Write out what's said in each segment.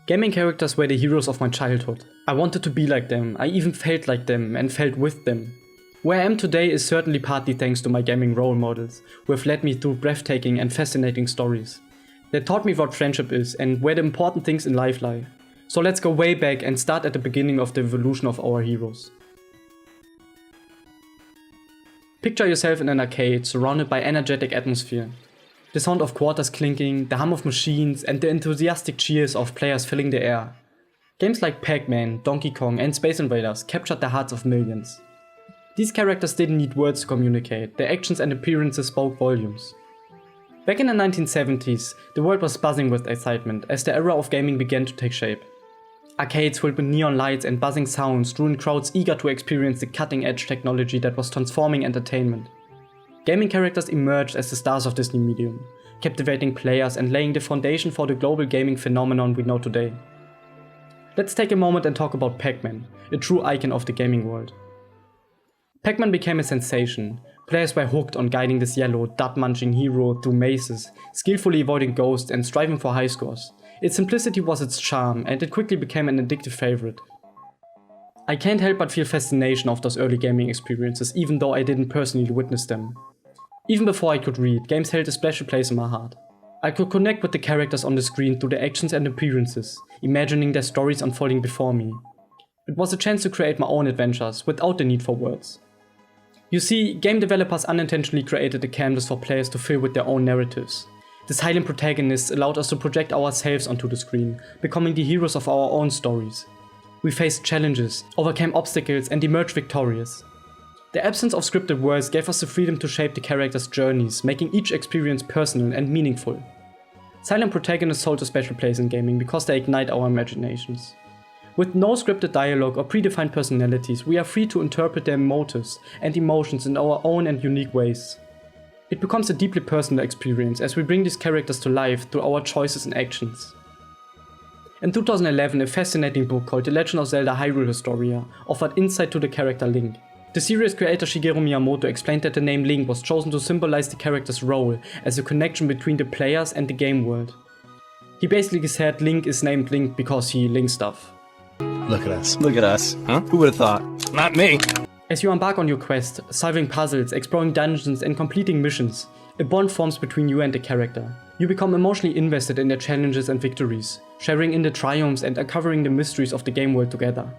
Gaming characters were the heroes of my childhood. I wanted to be like them, I even felt like them and felt with them. Where I am today is certainly partly thanks to my gaming role models, who have led me through breathtaking and fascinating stories. They taught me what friendship is and where the important things in life lie. So let's go way back and start at the beginning of the evolution of our heroes. Picture yourself in an arcade surrounded by energetic atmosphere. The sound of quarters clinking, the hum of machines, and the enthusiastic cheers of players filling the air. Games like Pac-Man, Donkey Kong, and Space Invaders captured the hearts of millions. These characters didn't need words to communicate, their actions and appearances spoke volumes. Back in the 1970s, the world was buzzing with excitement as the era of gaming began to take shape. Arcades filled with neon lights and buzzing sounds drew in crowds eager to experience the cutting-edge technology that was transforming entertainment. Gaming characters emerged as the stars of this new medium, captivating players and laying the foundation for the global gaming phenomenon we know today. Let's take a moment and talk about Pac-Man, a true icon of the gaming world. Pac-Man became a sensation. Players were hooked on guiding this yellow, dud-munching hero through mazes, skillfully avoiding ghosts and striving for high scores. Its simplicity was its charm, and it quickly became an addictive favorite. I can't help but feel fascination of those early gaming experiences, even though I didn't personally witness them. Even before I could read, games held a special place in my heart. I could connect with the characters on the screen through their actions and appearances, imagining their stories unfolding before me. It was a chance to create my own adventures, without the need for words. You see, game developers unintentionally created a canvas for players to fill with their own narratives. The silent protagonists allowed us to project ourselves onto the screen, becoming the heroes of our own stories. We faced challenges, overcame obstacles, and emerged victorious. The absence of scripted words gave us the freedom to shape the characters' journeys, making each experience personal and meaningful. Silent protagonists hold a special place in gaming because they ignite our imaginations. With no scripted dialogue or predefined personalities, we are free to interpret their motives and emotions in our own and unique ways. It becomes a deeply personal experience as we bring these characters to life through our choices and actions. In 2011, a fascinating book called The Legend of Zelda: Hyrule Historia offered insight to the character Link. The series creator Shigeru Miyamoto explained that the name Link was chosen to symbolize the character's role as a connection between the players and the game world. He basically said Link is named Link because he links stuff. Look at us. Look at us. Huh? Who would have thought? Not me. As you embark on your quest, solving puzzles, exploring dungeons and completing missions, a bond forms between you and the character. You become emotionally invested in their challenges and victories, sharing in the triumphs and uncovering the mysteries of the game world together.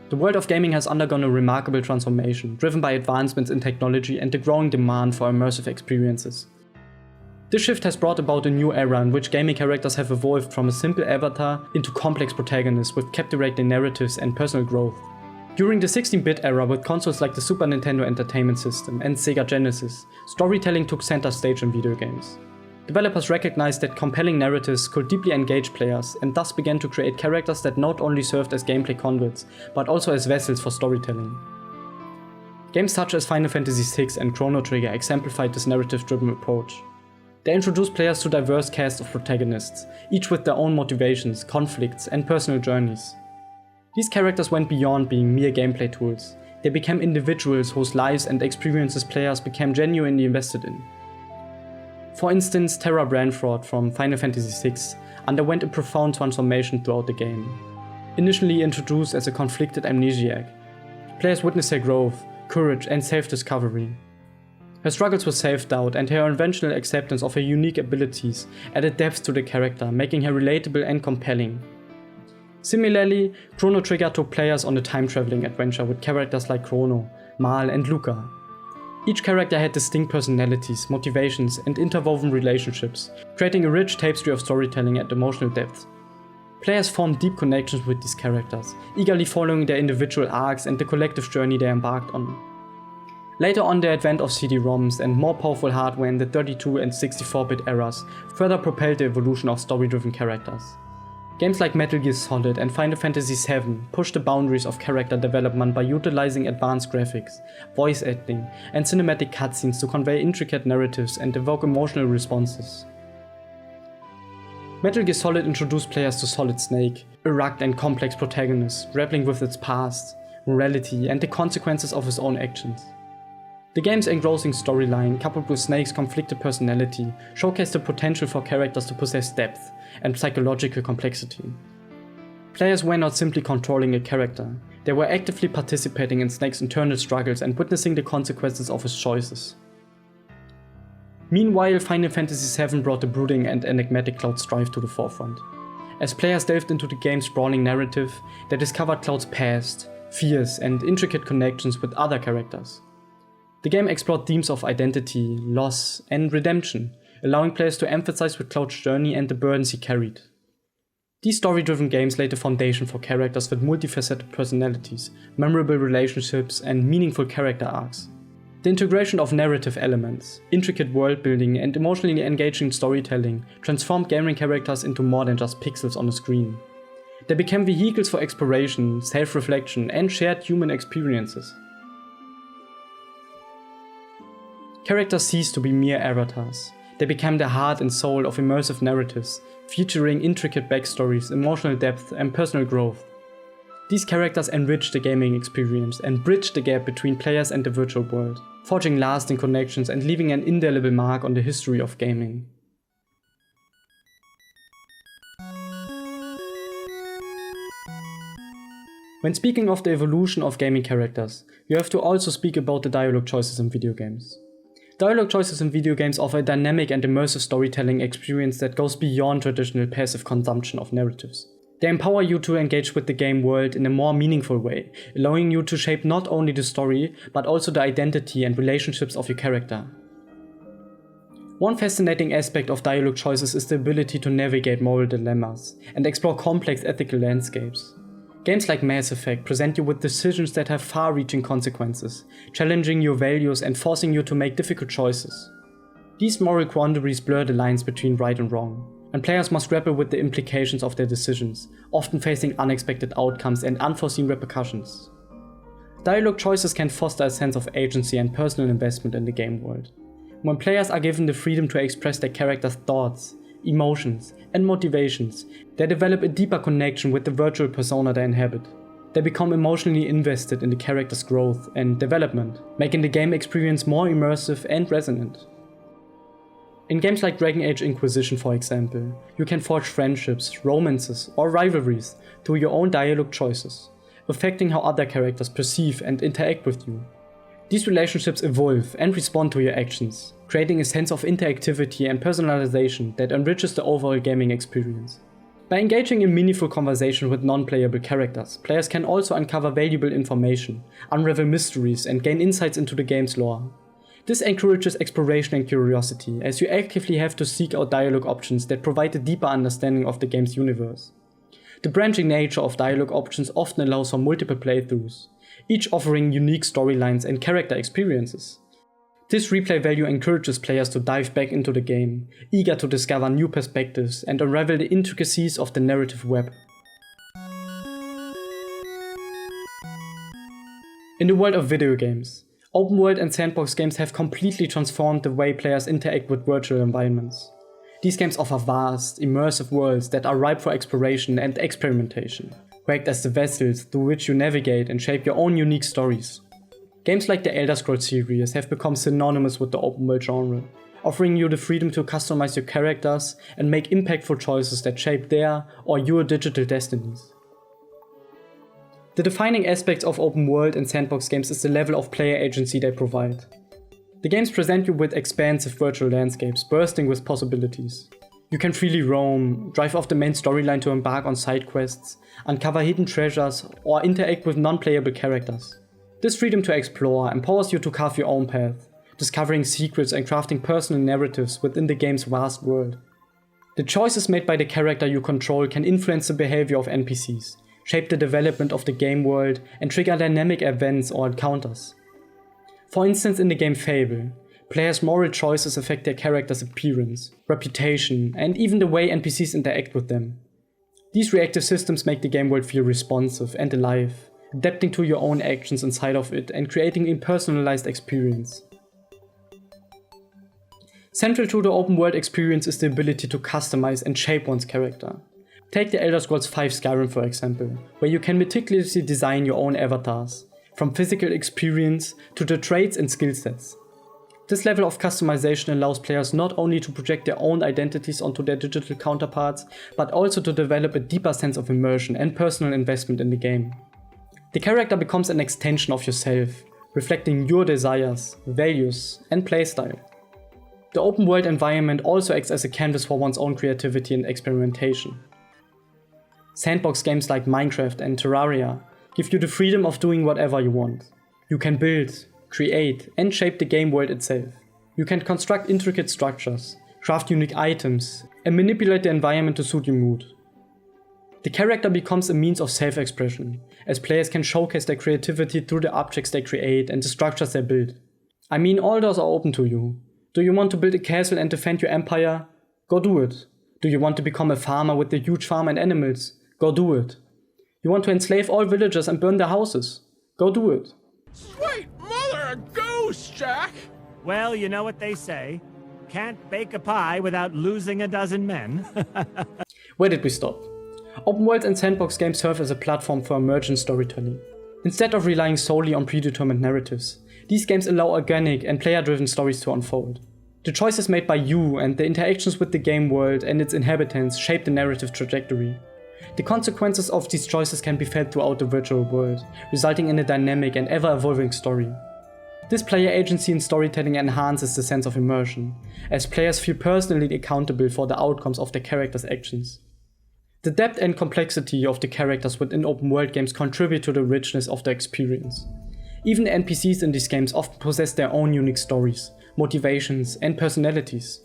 The world of gaming has undergone a remarkable transformation, driven by advancements in technology and the growing demand for immersive experiences. This shift has brought about a new era in which gaming characters have evolved from a simple avatar into complex protagonists with captivating narratives and personal growth. During the 16-bit era with consoles like the Super Nintendo Entertainment System and Sega Genesis, storytelling took center stage in video games. Developers recognized that compelling narratives could deeply engage players and thus began to create characters that not only served as gameplay conduits, but also as vessels for storytelling. Games such as Final Fantasy VI and Chrono Trigger exemplified this narrative-driven approach. They introduced players to diverse casts of protagonists, each with their own motivations, conflicts, and personal journeys. These characters went beyond being mere gameplay tools. They became individuals whose lives and experiences players became genuinely invested in. For instance, Terra Branford from Final Fantasy VI underwent a profound transformation throughout the game. Initially introduced as a conflicted amnesiac, players witnessed her growth, courage, and self-discovery. Her struggles with self-doubt and her eventual acceptance of her unique abilities added depth to the character, making her relatable and compelling. Similarly, Chrono Trigger took players on a time-traveling adventure with characters like Chrono, Mal, and Luca. Each character had distinct personalities, motivations, and interwoven relationships, creating a rich tapestry of storytelling and emotional depth. Players formed deep connections with these characters, eagerly following their individual arcs and the collective journey they embarked on. Later on, the advent of CD-ROMs and more powerful hardware in the 32 and 64-bit eras further propelled the evolution of story-driven characters. Games like Metal Gear Solid and Final Fantasy VII pushed the boundaries of character development by utilizing advanced graphics, voice acting, and cinematic cutscenes to convey intricate narratives and evoke emotional responses. Metal Gear Solid introduced players to Solid Snake, a rugged and complex protagonist grappling with its past, morality, and the consequences of his own actions. The game's engrossing storyline, coupled with Snake's conflicted personality, showcased the potential for characters to possess depth and psychological complexity. Players were not simply controlling a character, they were actively participating in Snake's internal struggles and witnessing the consequences of his choices. Meanwhile, Final Fantasy VII brought the brooding and enigmatic Cloud's strife to the forefront. As players delved into the game's sprawling narrative, they discovered Cloud's past, fears, and intricate connections with other characters. The game explored themes of identity, loss, and redemption, allowing players to empathize with Cloud's journey and the burdens he carried. These story-driven games laid the foundation for characters with multifaceted personalities, memorable relationships, and meaningful character arcs. The integration of narrative elements, intricate world-building, and emotionally engaging storytelling transformed gaming characters into more than just pixels on a screen. They became vehicles for exploration, self-reflection, and shared human experiences. Characters ceased to be mere avatars. They became the heart and soul of immersive narratives, featuring intricate backstories, emotional depth, and personal growth. These characters enriched the gaming experience and bridged the gap between players and the virtual world, forging lasting connections and leaving an indelible mark on the history of gaming. When speaking of the evolution of gaming characters, you have to also speak about the dialogue choices in video games. Dialogue choices in video games offer a dynamic and immersive storytelling experience that goes beyond traditional passive consumption of narratives. They empower you to engage with the game world in a more meaningful way, allowing you to shape not only the story, but also the identity and relationships of your character. One fascinating aspect of dialogue choices is the ability to navigate moral dilemmas and explore complex ethical landscapes. Games like Mass Effect present you with decisions that have far-reaching consequences, challenging your values and forcing you to make difficult choices. These moral quandaries blur the lines between right and wrong, and players must grapple with the implications of their decisions, often facing unexpected outcomes and unforeseen repercussions. Dialogue choices can foster a sense of agency and personal investment in the game world. When players are given the freedom to express their character's thoughts, emotions, and motivations, they develop a deeper connection with the virtual persona they inhabit. They become emotionally invested in the character's growth and development, making the game experience more immersive and resonant. In games like Dragon Age Inquisition, for example, you can forge friendships, romances, or rivalries through your own dialogue choices, affecting how other characters perceive and interact with you. These relationships evolve and respond to your actions, creating a sense of interactivity and personalization that enriches the overall gaming experience. By engaging in meaningful conversation with non-playable characters, players can also uncover valuable information, unravel mysteries, and gain insights into the game's lore. This encourages exploration and curiosity, as you actively have to seek out dialogue options that provide a deeper understanding of the game's universe. The branching nature of dialogue options often allows for multiple playthroughs, each offering unique storylines and character experiences. This replay value encourages players to dive back into the game, eager to discover new perspectives and unravel the intricacies of the narrative web. In the world of video games, open world and sandbox games have completely transformed the way players interact with virtual environments. These games offer vast, immersive worlds that are ripe for exploration and experimentation, who act as the vessels through which you navigate and shape your own unique stories. Games like the Elder Scrolls series have become synonymous with the open world genre, offering you the freedom to customize your characters and make impactful choices that shape their or your digital destinies. The defining aspects of open world and sandbox games is the level of player agency they provide. The games present you with expansive virtual landscapes bursting with possibilities. You can freely roam, drive off the main storyline to embark on side quests, uncover hidden treasures, or interact with non-playable characters. This freedom to explore empowers you to carve your own path, discovering secrets and crafting personal narratives within the game's vast world. The choices made by the character you control can influence the behavior of NPCs, shape the development of the game world, and trigger dynamic events or encounters. For instance, in the game Fable, players' moral choices affect their character's appearance, reputation, and even the way NPCs interact with them. These reactive systems make the game world feel responsive and alive, adapting to your own actions inside of it and creating a personalized experience. Central to the open world experience is the ability to customize and shape one's character. Take the Elder Scrolls V Skyrim for example, where you can meticulously design your own avatars, from physical experience to the traits and skill sets. This level of customization allows players not only to project their own identities onto their digital counterparts, but also to develop a deeper sense of immersion and personal investment in the game. The character becomes an extension of yourself, reflecting your desires, values, and playstyle. The open world environment also acts as a canvas for one's own creativity and experimentation. Sandbox games like Minecraft and Terraria give you the freedom of doing whatever you want. You can build, create, and shape the game world itself. You can construct intricate structures, craft unique items, and manipulate the environment to suit your mood. The character becomes a means of self-expression, as players can showcase their creativity through the objects they create and the structures they build. I mean, all doors are open to you. Do you want to build a castle and defend your empire? Go do it. Do you want to become a farmer with a huge farm and animals? Go do it. You want to enslave all villagers and burn their houses? Go do it. Sweet mother of goose, Jack! Well, you know what they say. Can't bake a pie without losing a dozen men. Where did we stop? Open world and sandbox games serve as a platform for emergent storytelling. Instead of relying solely on predetermined narratives, these games allow organic and player-driven stories to unfold. The choices made by you and the interactions with the game world and its inhabitants shape the narrative trajectory. The consequences of these choices can be felt throughout the virtual world, resulting in a dynamic and ever-evolving story. This player agency in storytelling enhances the sense of immersion, as players feel personally accountable for the outcomes of their characters' actions. The depth and complexity of the characters within open world games contribute to the richness of the experience. Even the NPCs in these games often possess their own unique stories, motivations, and personalities.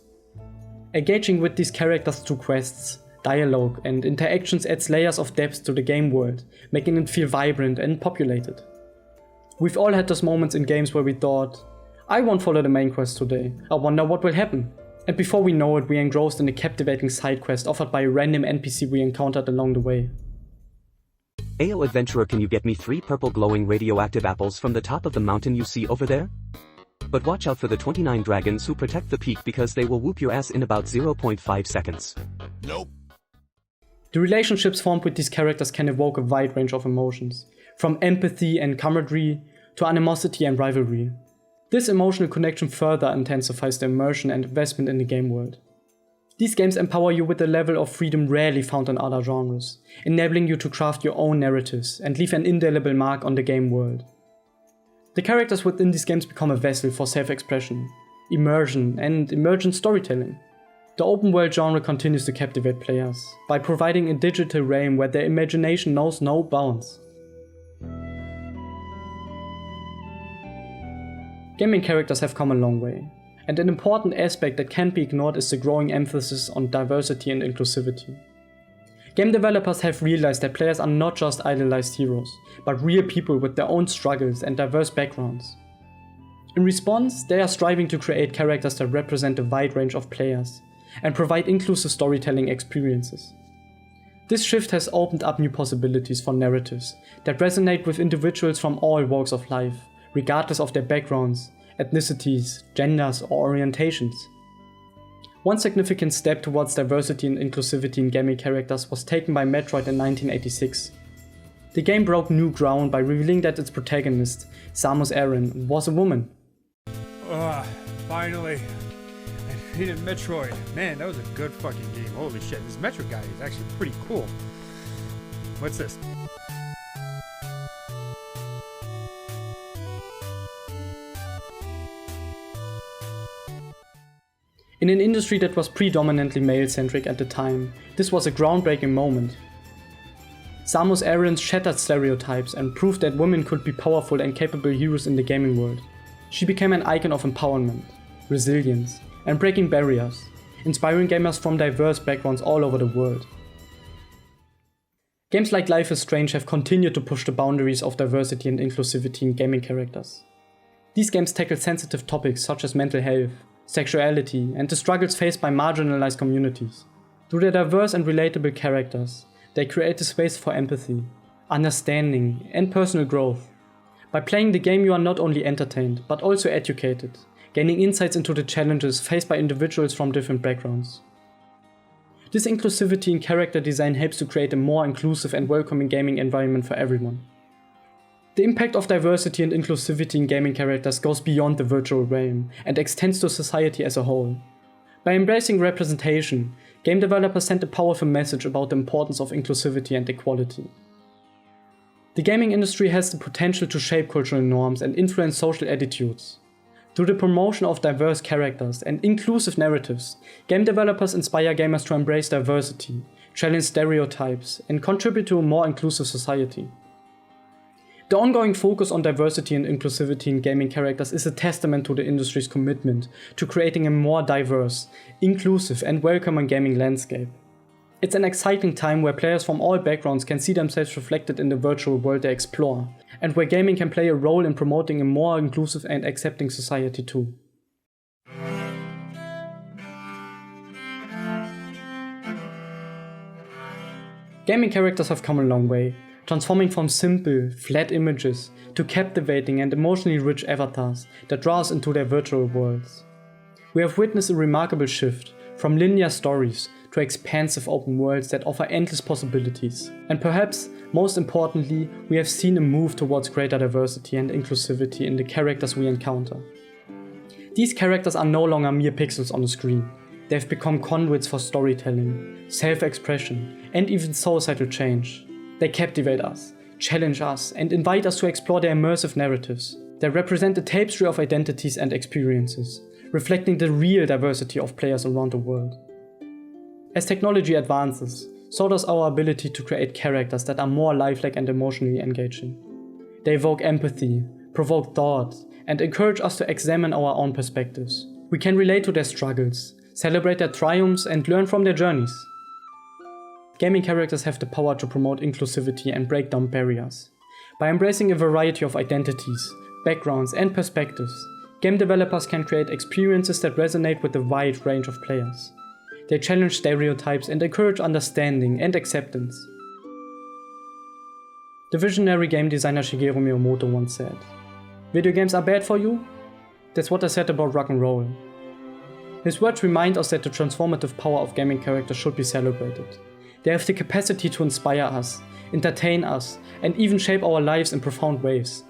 Engaging with these characters through quests, dialogue, and interactions adds layers of depth to the game world, making it feel vibrant and populated. We've all had those moments in games where we thought, I won't follow the main quest today, I wonder what will happen. And before we know it, we're engrossed in a captivating side quest offered by a random NPC we encountered along the way. Ayo adventurer, can you get me 3 purple glowing radioactive apples from the top of the mountain you see over there? But watch out for the 29 dragons who protect the peak, because they will whoop your ass in about 0.5 seconds. Nope. The relationships formed with these characters can evoke a wide range of emotions, from empathy and camaraderie to animosity and rivalry. This emotional connection further intensifies the immersion and investment in the game world. These games empower you with a level of freedom rarely found in other genres, enabling you to craft your own narratives and leave an indelible mark on the game world. The characters within these games become a vessel for self-expression, immersion, and emergent storytelling. The open world genre continues to captivate players by providing a digital realm where their imagination knows no bounds. Gaming characters have come a long way, and an important aspect that can't be ignored is the growing emphasis on diversity and inclusivity. Game developers have realized that players are not just idealized heroes, but real people with their own struggles and diverse backgrounds. In response, they are striving to create characters that represent a wide range of players, and provide inclusive storytelling experiences. This shift has opened up new possibilities for narratives that resonate with individuals from all walks of life, regardless of their backgrounds, ethnicities, genders, or orientations. One significant step towards diversity and inclusivity in gaming characters was taken by Metroid in 1986. The game broke new ground by revealing that its protagonist, Samus Aran, was a woman. Finally. I defeated Metroid. Man, that was a good fucking game. Holy shit, this Metroid guy is actually pretty cool. What's this? In an industry that was predominantly male-centric at the time, this was a groundbreaking moment. Samus Aran shattered stereotypes and proved that women could be powerful and capable heroes in the gaming world. She became an icon of empowerment, resilience, and breaking barriers, inspiring gamers from diverse backgrounds all over the world. Games like Life is Strange have continued to push the boundaries of diversity and inclusivity in gaming characters. These games tackle sensitive topics such as mental health, sexuality, and the struggles faced by marginalized communities. Through their diverse and relatable characters, they create a space for empathy, understanding, and personal growth. By playing the game, you are not only entertained, but also educated, gaining insights into the challenges faced by individuals from different backgrounds. This inclusivity in character design helps to create a more inclusive and welcoming gaming environment for everyone. The impact of diversity and inclusivity in gaming characters goes beyond the virtual realm and extends to society as a whole. By embracing representation, game developers send a powerful message about the importance of inclusivity and equality. The gaming industry has the potential to shape cultural norms and influence social attitudes. Through the promotion of diverse characters and inclusive narratives, game developers inspire gamers to embrace diversity, challenge stereotypes, and contribute to a more inclusive society. The ongoing focus on diversity and inclusivity in gaming characters is a testament to the industry's commitment to creating a more diverse, inclusive, and welcoming gaming landscape. It's an exciting time where players from all backgrounds can see themselves reflected in the virtual world they explore, and where gaming can play a role in promoting a more inclusive and accepting society too. Gaming characters have come a long way, transforming from simple, flat images to captivating and emotionally rich avatars that draw us into their virtual worlds. We have witnessed a remarkable shift from linear stories to expansive open worlds that offer endless possibilities. And perhaps, most importantly, we have seen a move towards greater diversity and inclusivity in the characters we encounter. These characters are no longer mere pixels on a screen. They have become conduits for storytelling, self-expression, and even societal change. They captivate us, challenge us, and invite us to explore their immersive narratives. They represent a tapestry of identities and experiences, reflecting the real diversity of players around the world. As technology advances, so does our ability to create characters that are more lifelike and emotionally engaging. They evoke empathy, provoke thought, and encourage us to examine our own perspectives. We can relate to their struggles, celebrate their triumphs, and learn from their journeys. Gaming characters have the power to promote inclusivity and break down barriers. By embracing a variety of identities, backgrounds, and perspectives, game developers can create experiences that resonate with a wide range of players. They challenge stereotypes and encourage understanding and acceptance. The visionary game designer Shigeru Miyamoto once said, "Video games are bad for you? That's what I said about rock and roll." His words remind us that the transformative power of gaming characters should be celebrated. They have the capacity to inspire us, entertain us, and even shape our lives in profound ways.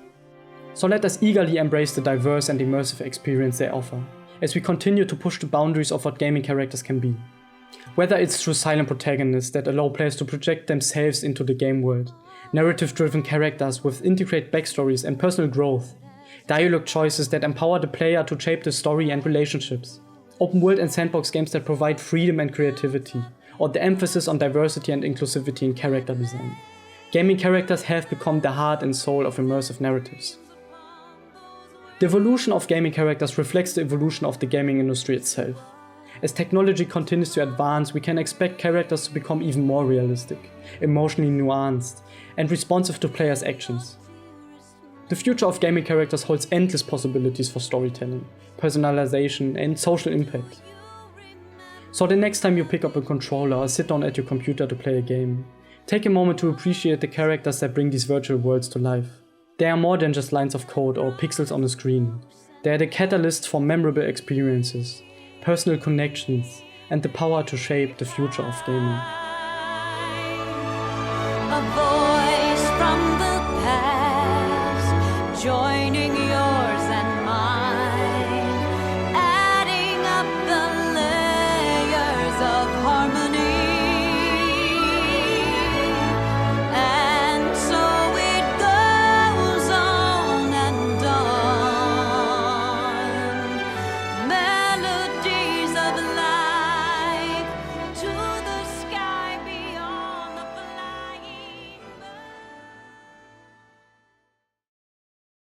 So let us eagerly embrace the diverse and immersive experience they offer, as we continue to push the boundaries of what gaming characters can be. Whether it's through silent protagonists that allow players to project themselves into the game world, narrative-driven characters with integrated backstories and personal growth, dialogue choices that empower the player to shape the story and relationships, open world and sandbox games that provide freedom and creativity, or the emphasis on diversity and inclusivity in character design. Gaming characters have become the heart and soul of immersive narratives. The evolution of gaming characters reflects the evolution of the gaming industry itself. As technology continues to advance, we can expect characters to become even more realistic, emotionally nuanced, and responsive to players' actions. The future of gaming characters holds endless possibilities for storytelling, personalization, and social impact. So the next time you pick up a controller or sit down at your computer to play a game, take a moment to appreciate the characters that bring these virtual worlds to life. They are more than just lines of code or pixels on a screen. They are the catalyst for memorable experiences, personal connections, and the power to shape the future of gaming. A voice from the past, joining your